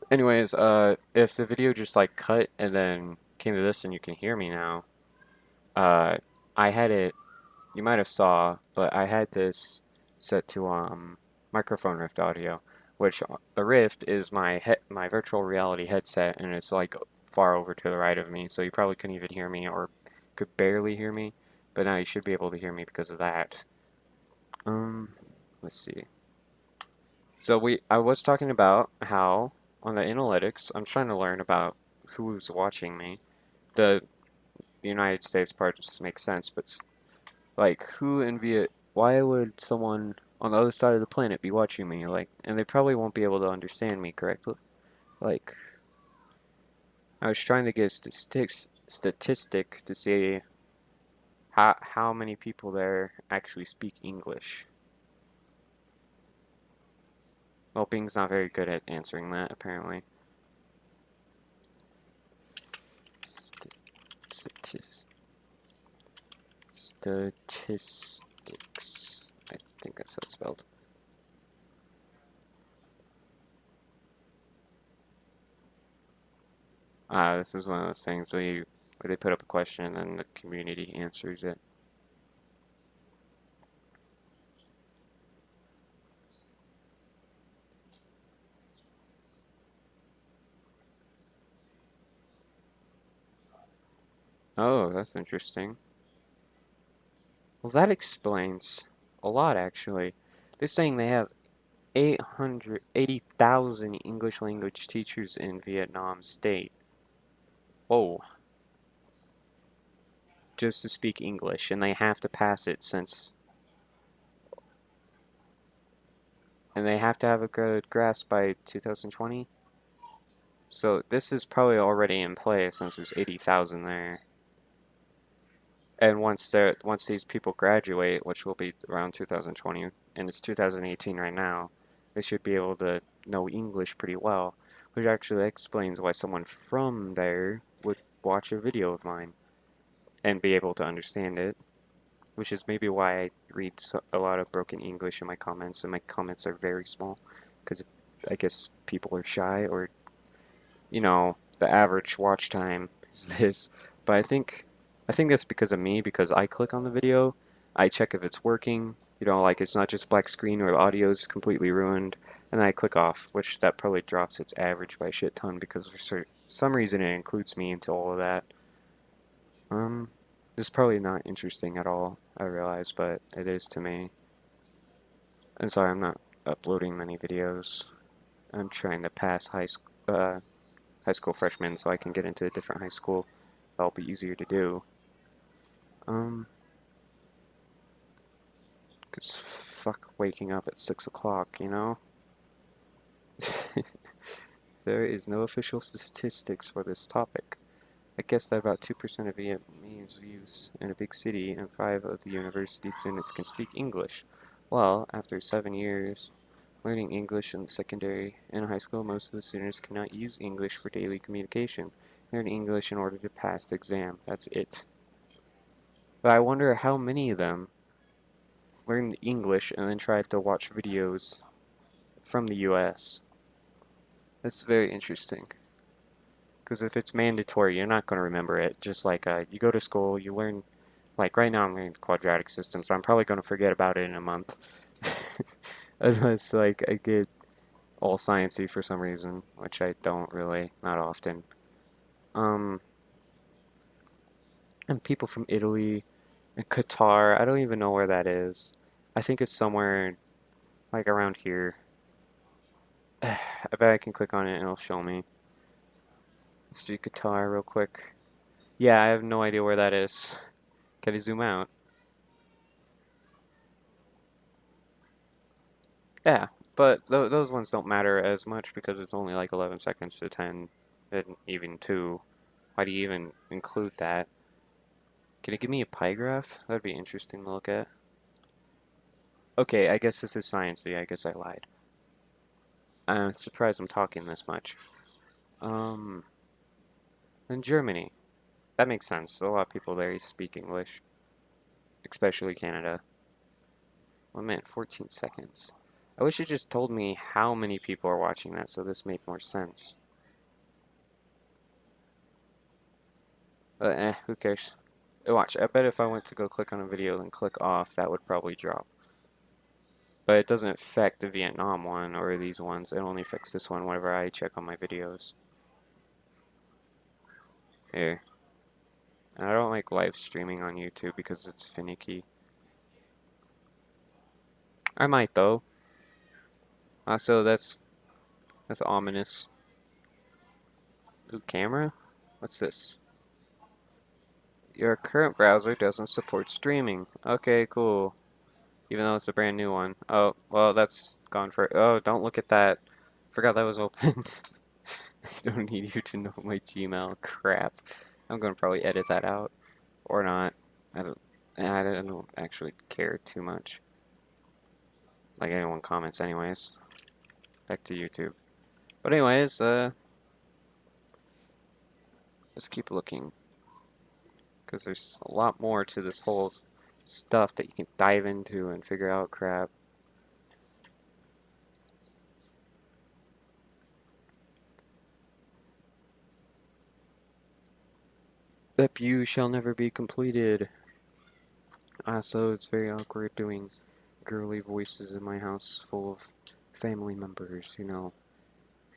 Anyways, if the video just like cut and then came to this and you can hear me now, uh, I had it, you might have saw, but I had this set to microphone Rift audio, which the Rift is my virtual reality headset, and it's like far over to the right of me, so you probably couldn't even hear me or could barely hear me, but now you should be able to hear me because of that. Um, let's see. So I was talking about how on the analytics, I'm trying to learn about who's watching me. The United States part just makes sense, but like who in Viet? Why would someone on the other side of the planet be watching me? Like, and they probably won't be able to understand me correctly. Like, I was trying to get statistic to see how many people there actually speak English. Well, Bing's not very good at answering that apparently. St statis Statistics. I think that's how it's spelled. This is one of those things where they put up a question and then the community answers it. Oh, that's interesting. Well, that explains a lot, actually. They're saying they have 880,000 English language teachers in Vietnam State. Whoa, just to speak English, and they have to pass it and they have to have a good grasp by 2020. So this is probably already in play since there's 80,000 there. And once these people graduate, which will be around 2020, and it's 2018 right now, they should be able to know English pretty well, which actually explains why someone from there would watch a video of mine and be able to understand it, which is maybe why I read a lot of broken English in my comments, and my comments are very small, because I guess people are shy, or, the average watch time is this. But I think that's because of me, because I click on the video, I check if it's working, like it's not just black screen or the audio is completely ruined, and then I click off, which that probably drops its average by a shit ton because for some reason it includes me into all of that. Um, this is probably not interesting at all, I realize, but it is to me. And sorry, I'm not uploading many videos. I'm trying to pass high school freshman so I can get into a different high school. That'll be easier to do. Um, cause fuck waking up at 6 o'clock, you know? There is no official statistics for this topic. I guess that about 2% of Vietnamese youth in a big city and 5 of the university students can speak English. Well, after 7 years learning English in secondary and high school, most of the students cannot use English for daily communication. They learn English in order to pass the exam. That's it. But I wonder how many of them learned English and then tried to watch videos from the US. That's very interesting. Because if it's mandatory, you're not going to remember it. Just like you go to school, you learn, like right now I'm learning the quadratic system, so I'm probably going to forget about it in a month. Unless like I get all sciencey for some reason, which I don't really, not often. Um, and people from Italy and Qatar, I don't even know where that is. I think it's somewhere like around here. I bet I can click on it and it'll show me. See Qatar real quick. Yeah, I have no idea where that is. Can I zoom out? Yeah, but those ones don't matter as much because it's only like 11 seconds to 10, and even 2. Why do you even include that? Can you give me a pie graph? That'd be interesting to look at. Okay, I guess this is sciencey. I guess I lied. I'm surprised I'm talking this much. Um, in Germany. That makes sense. A lot of people there speak English, especially Canada. 1 minute, 14 seconds. I wish it just told me how many people are watching that, so this made more sense. But who cares? Watch, I bet if I went to go click on a video and click off, that would probably drop. But it doesn't affect the Vietnam one or these ones. It only affects this one whenever I check on my videos. Here. And I don't like live streaming on YouTube because it's finicky. I might though. So that's ominous. Ooh, camera? What's this? Your current browser doesn't support streaming. Okay, cool. Even though it's a brand new one. Oh, well, that's gone for. Oh, don't look at that. Forgot that was open. I don't need you to know my Gmail. Crap. I'm gonna probably edit that out. Or not. I don't. I don't actually care too much. Like anyone comments anyways. Back to YouTube. But anyways, let's keep looking. Because there's a lot more to this whole stuff that you can dive into and figure out crap. That you shall never be completed. So it's very awkward doing girly voices in my house full of family members, you know.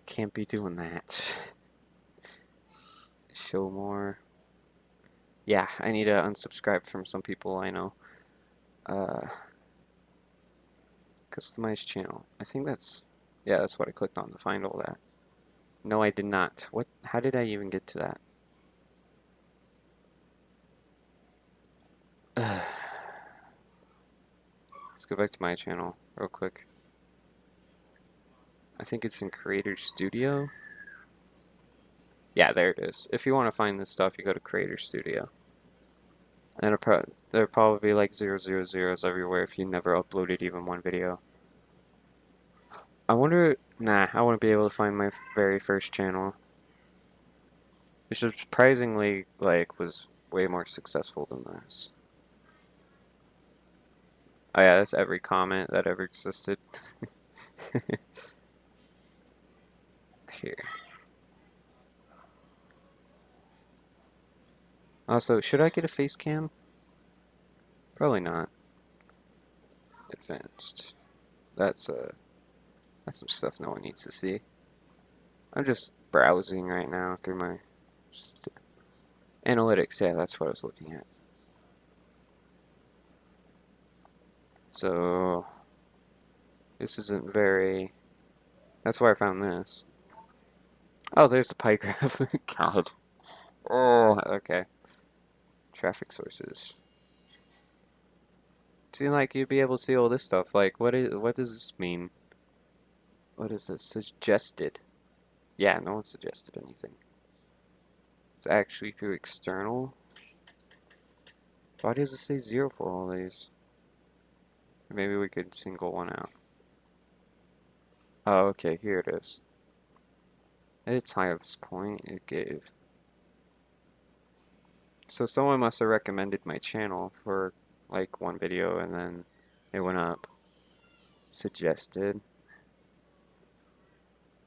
Can't be doing that. Show more. Yeah, I need to unsubscribe from some people I know. Customize channel. I think that's... Yeah, that's what I clicked on to find all that. No, I did not. What? How did I even get to that? Let's go back to my channel real quick. I think it's in Creator Studio. Yeah, there it is. If you want to find this stuff, you go to Creator Studio. And there'll probably be like 000s everywhere if you never uploaded even one video. I wonder... Nah, I wouldn't be able to find my very first channel. Which surprisingly, like, was way more successful than this. Oh yeah, that's every comment that ever existed. Here. Also, should I get a face cam? Probably not. Advanced. That's some stuff no one needs to see. I'm just browsing right now through my analytics. Yeah, that's what I was looking at. So this isn't very... That's where I found this. Oh, there's the pie graph. God. Oh, okay. Traffic sources. Seems like you'd be able to see all this stuff. Like, what does this mean? What is this? Suggested. Yeah, no one suggested anything. It's actually through external. Why does it say 0 for all these? Maybe we could single one out. Oh, okay, here it is. At its highest point, it gave. So someone must have recommended my channel for like one video and then it went up. Suggested.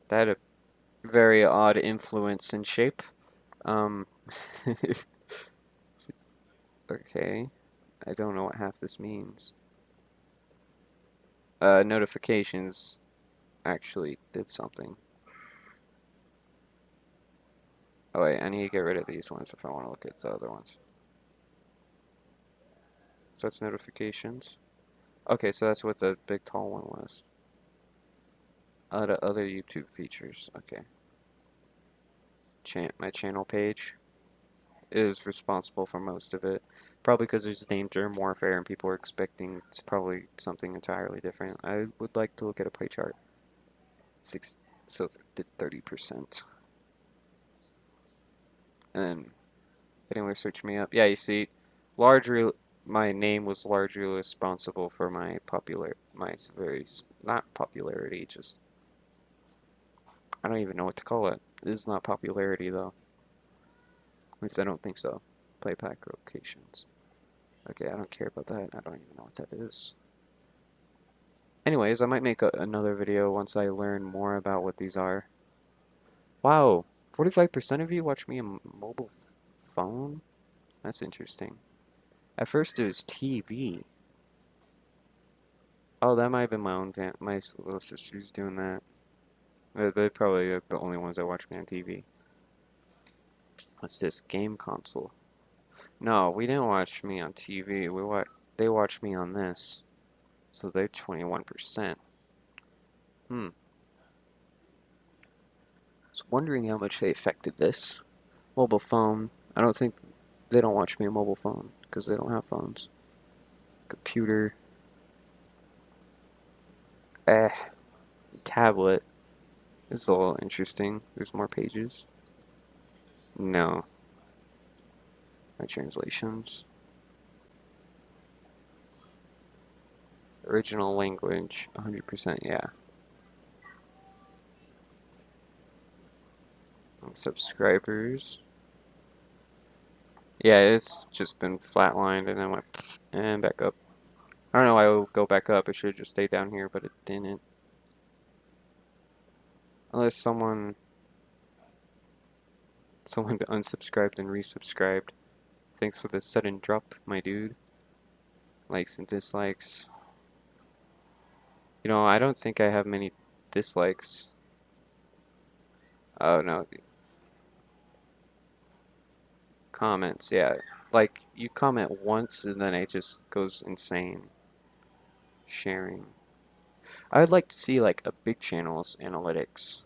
That had a very odd influence in shape. Um, okay. I don't know what half this means. Notifications actually did something. Oh wait, I need to get rid of these ones if I want to look at the other ones. So that's notifications. Okay, so that's what the big tall one was. The other YouTube features. Okay. My channel page is responsible for most of it. Probably because there's danger and warfare and people are expecting it's probably something entirely different. I would like to look at a pie chart. So 30%. And anyway, search me up. Yeah, you see, my name was largely responsible for my not popularity, just, I don't even know what to call it. This is not popularity though. At least I don't think so. Playback locations. Okay, I don't care about that. I don't even know what that is. Anyways, I might make another video once I learn more about what these are. Wow, 45% of you watch me on mobile phone? That's interesting. At first it was TV. Oh, that might have been my own my little sister's doing that. They're probably the only ones that watch me on TV. What's this? Game console. No, we didn't watch me on TV. They watched me on this. So they're 21%. Hmm. I was wondering how much they affected this. Mobile phone. I don't think they don't watch me on mobile phone because they don't have phones. Computer. Eh. Tablet. It's a little interesting. There's more pages. No. My translations. Original language. 100%, yeah. Subscribers. Yeah, it's just been flatlined and then went and back up. I don't know why it would go back up. It should have just stayed down here, but it didn't. Unless someone unsubscribed and resubscribed. Thanks for the sudden drop, my dude. Likes and dislikes. You know, I don't think I have many dislikes. Oh, no. Comments, yeah. Like, you comment once and then it just goes insane. Sharing. I would like to see, like, a big channel's analytics.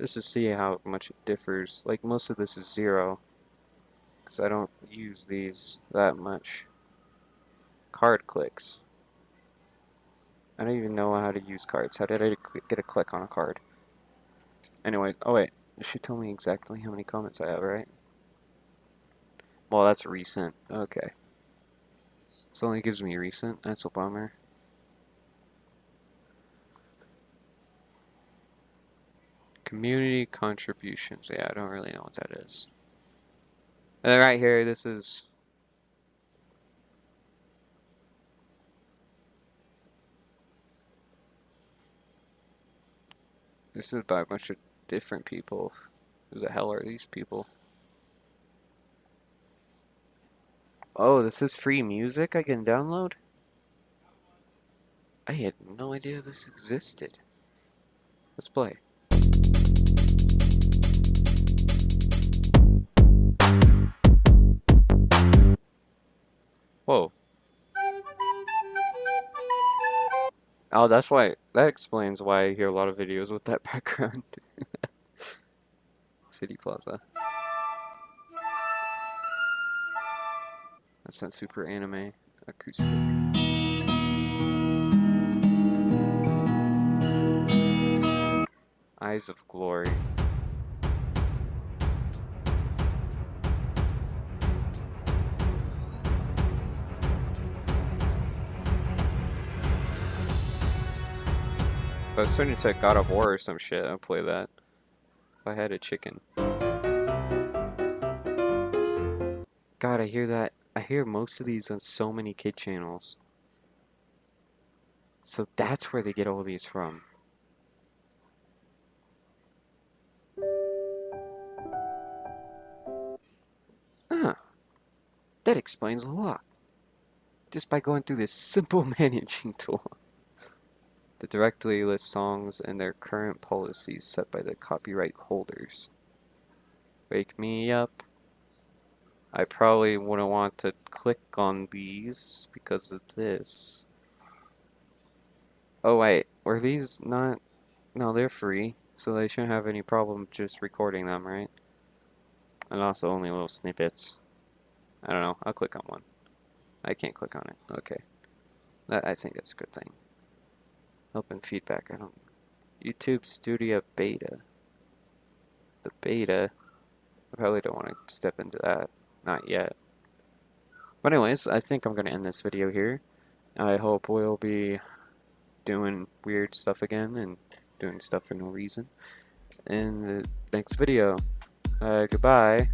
Just to see how much it differs. Like, most of this is 0. Because I don't use these that much. Card clicks. I don't even know how to use cards. How did I get a click on a card? Anyway, oh wait. It should tell me exactly how many comments I have, right? Well, that's recent. Okay. So it only gives me recent. That's a bummer. Community contributions. Yeah, I don't really know what that is. And then right here, this is... This is by a bunch of different people. Who the hell are these people? Oh, this is free music I can download? I had no idea this existed. Let's play. Whoa. Oh, that's why. That explains why I hear a lot of videos with that background. City Plaza. That's not super anime. Acoustic. Eyes of Glory. If I was turning to God of War or some shit, I'd play that. If I had a chicken. God, I hear that. I hear most of these on so many kid channels. So that's where they get all these from. Huh. That explains a lot. Just by going through this simple managing tool. To directly list songs and their current policies set by the copyright holders. Wake me up. I probably wouldn't want to click on these because of this. Oh wait, were these not... No, they're free, so they shouldn't have any problem just recording them, right? And also only little snippets. I don't know, I'll click on one. I can't click on it, okay. I think that's a good thing. Open feedback, I don't... YouTube Studio Beta. The beta? I probably don't want to step into that. Not yet. But anyways, I think I'm going to end this video here. I hope we'll be doing weird stuff again and doing stuff for no reason in the next video. Goodbye.